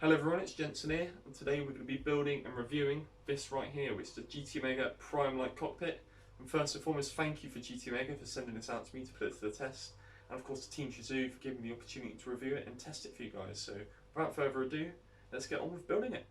Hello everyone, it's Jensen here, and today we're going to be building and reviewing this right here, which is the GT Omega Prime Lite Cockpit. And first and foremost, thank you for GT Omega for sending this out to me to put it to the test, and of course to Team Shazoo for giving me the opportunity to review it and test it for you guys. So without further ado, let's get on with building it.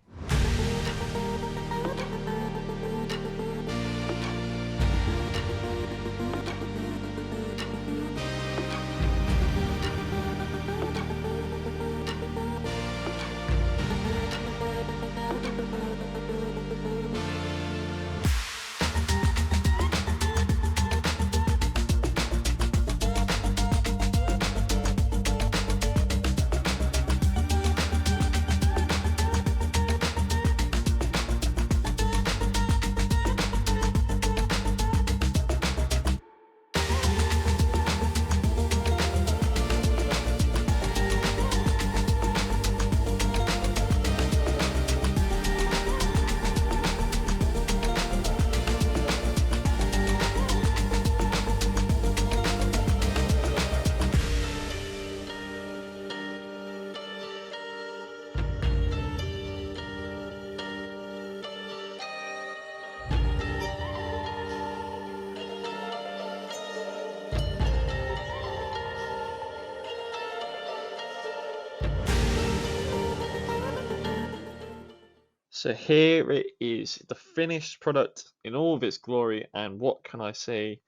So here it is, the finished product in all of its glory, and what can I say?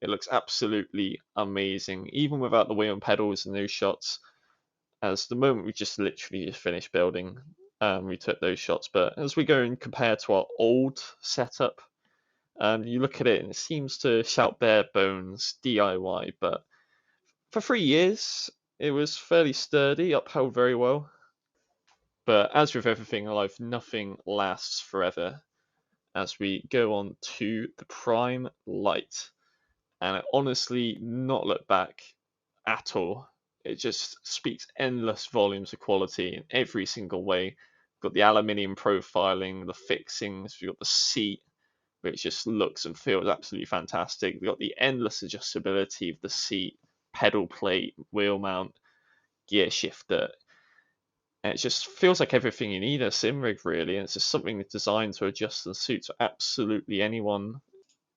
It looks absolutely amazing, even without the wheel and pedals and those shots. As the moment we just literally just finished building, we took those shots. But as we go and compare to our old setup, you look at it and it seems to shout bare bones DIY. But for 3 years, it was fairly sturdy, upheld very well. But as with everything in life, nothing lasts forever. As we go on to the Prime Lite, and I honestly not look back at all. It just speaks endless volumes of quality in every single way. We've got the aluminium profiling, the fixings, we've got the seat, which just looks and feels absolutely fantastic. We've got the endless adjustability of the seat, pedal plate, wheel mount, gear shifter. And it just feels like everything you need in a sim rig, really. And it's just something designed to adjust and suit to absolutely anyone,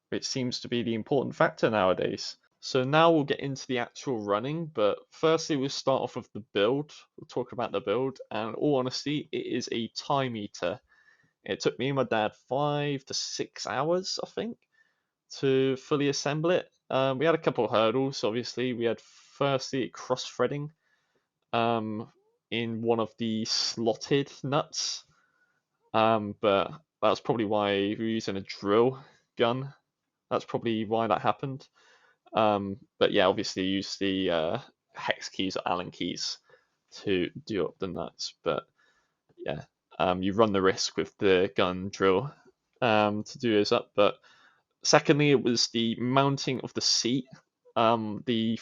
which seems to be the important factor nowadays. So now we'll get into the actual running, but firstly we'll start off with the build. We'll talk about the build, and in all honesty, it is a time eater. It took me and my dad 5 to 6 hours, I think, to fully assemble it. We had a couple of hurdles, obviously. We had firstly cross-threading in one of the slotted nuts, but that's probably why we were using a drill gun. That's probably why that happened. But yeah, obviously use the hex keys or Allen keys to do up the nuts. But yeah, you run the risk with the gun drill to do those up. But secondly, it was the mounting of the seat. The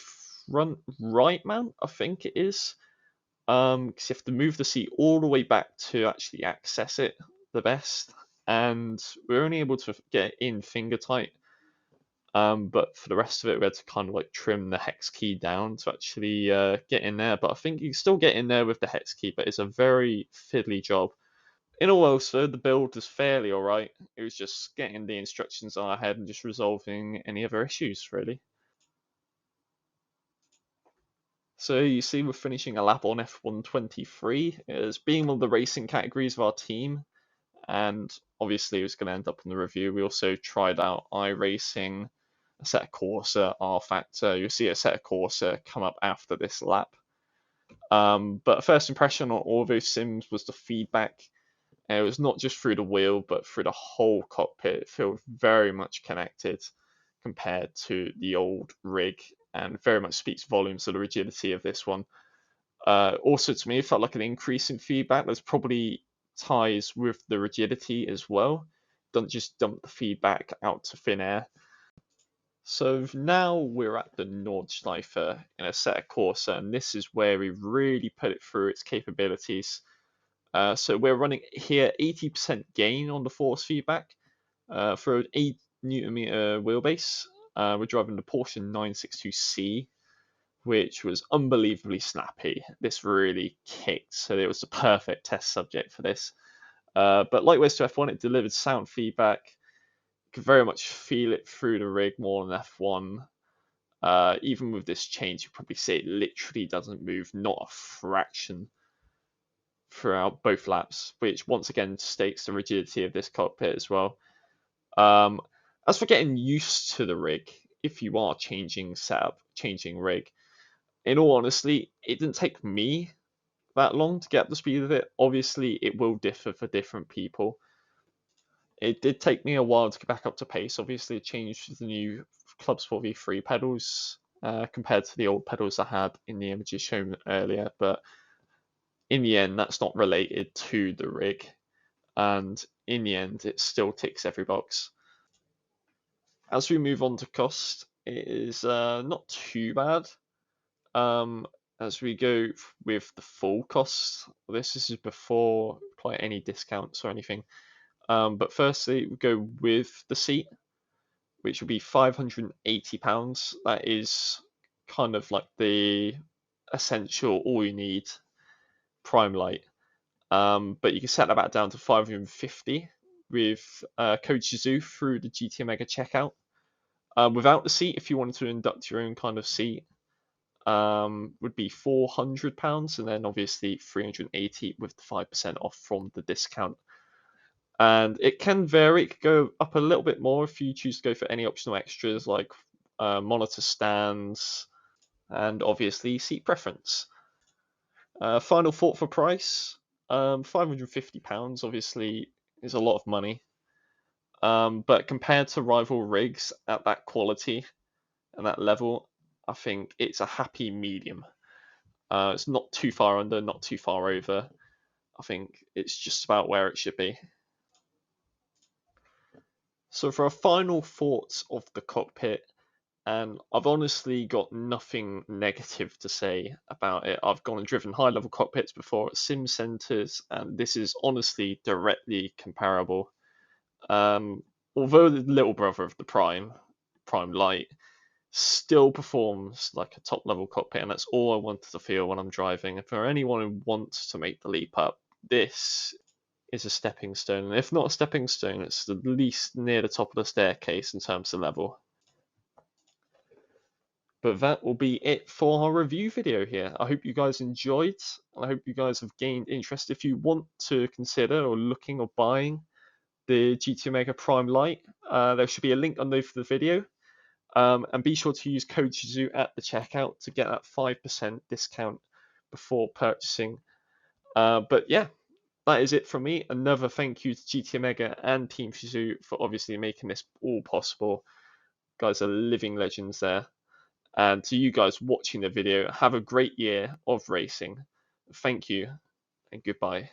front right mount, I think it is. Because you have to move the seat all the way back to actually access it the best. And we're only able to get it in finger tight. But for the rest of it, we had to kind of like trim the hex key down to actually get in there. But I think you can still get in there with the hex key, but it's a very fiddly job. In all else, though, the build was fairly alright. It was just getting the instructions on our head and just resolving any other issues, really. So you see, we're finishing a lap on F123 as being one of the racing categories of our team, and obviously it was going to end up in the review. We also tried out iRacing, Assetto Corsa, R Factor. You'll see Assetto Corsa come up after this lap. But first impression on all those sims was the feedback. It was not just through the wheel, but through the whole cockpit. It felt very much connected compared to the old rig, and very much speaks volumes of the rigidity of this one. Also, to me, it felt like an increase in feedback. There's probably ties with the rigidity as well. Don't just dump the feedback out to thin air. So now we're at the Nordschleifer in Assetto Corsa, and this is where we really put it through its capabilities. So we're running here 80% gain on the force feedback for an 8 Nm wheelbase. We're driving the Porsche 962C. which was unbelievably snappy. This really kicked, so it was the perfect test subject for this. But like West to F1, it delivered sound feedback. You could very much feel it through the rig more than F1. Even with this change, you probably see it literally doesn't move, not a fraction throughout both laps, which once again states the rigidity of this cockpit as well. As for getting used to the rig, if you are changing setup, changing rig, in all honesty, it didn't take me that long to get up to speed with it. Obviously, it will differ for different people. It did take me a while to get back up to pace. Obviously, it changed the new Club Sport V3 pedals compared to the old pedals I had in the images shown earlier. But in the end, that's not related to the rig. And in the end, it still ticks every box. As we move on to cost, it is not too bad. As we go with the full cost, this is before quite any discounts or anything. But firstly, we go with the seat, which will be £580. That is kind of like the essential, all you need Prime Lite. But you can set that back down to 550 with code Shazoo through the GT Omega checkout. Without the seat, if you wanted to induct your own kind of seat, would be £400, and then obviously 380 with the 5% off from the discount. And it can vary. It could go up a little bit more if you choose to go for any optional extras like monitor stands and obviously seat preference. Final thought for price, £550 obviously is a lot of money. But compared to rival rigs at that quality and that level, I think it's a happy medium. It's not too far under, not too far over. I think it's just about where it should be. So for our final thoughts of the cockpit, and I've honestly got nothing negative to say about it. I've gone and driven high-level cockpits before at sim centers, and this is honestly directly comparable. Although the little brother of the Prime Lite, still performs like a top-level cockpit, and that's all I wanted to feel when I'm driving. And for anyone who wants to make the leap up, this is a stepping stone. And if not a stepping stone, it's at least near the top of the staircase in terms of level. But that will be it for our review video here. I hope you guys enjoyed. I hope you guys have gained interest. If you want to consider or looking or buying the GT Omega Prime Lite, there should be a link under the video. And be sure to use code Shazoo at the checkout to get that 5% discount before purchasing. But yeah, that is it from me. Another thank you to GT Omega and Team Shazoo for obviously making this all possible. You guys are living legends there. And to you guys watching the video, have a great year of racing. Thank you and goodbye.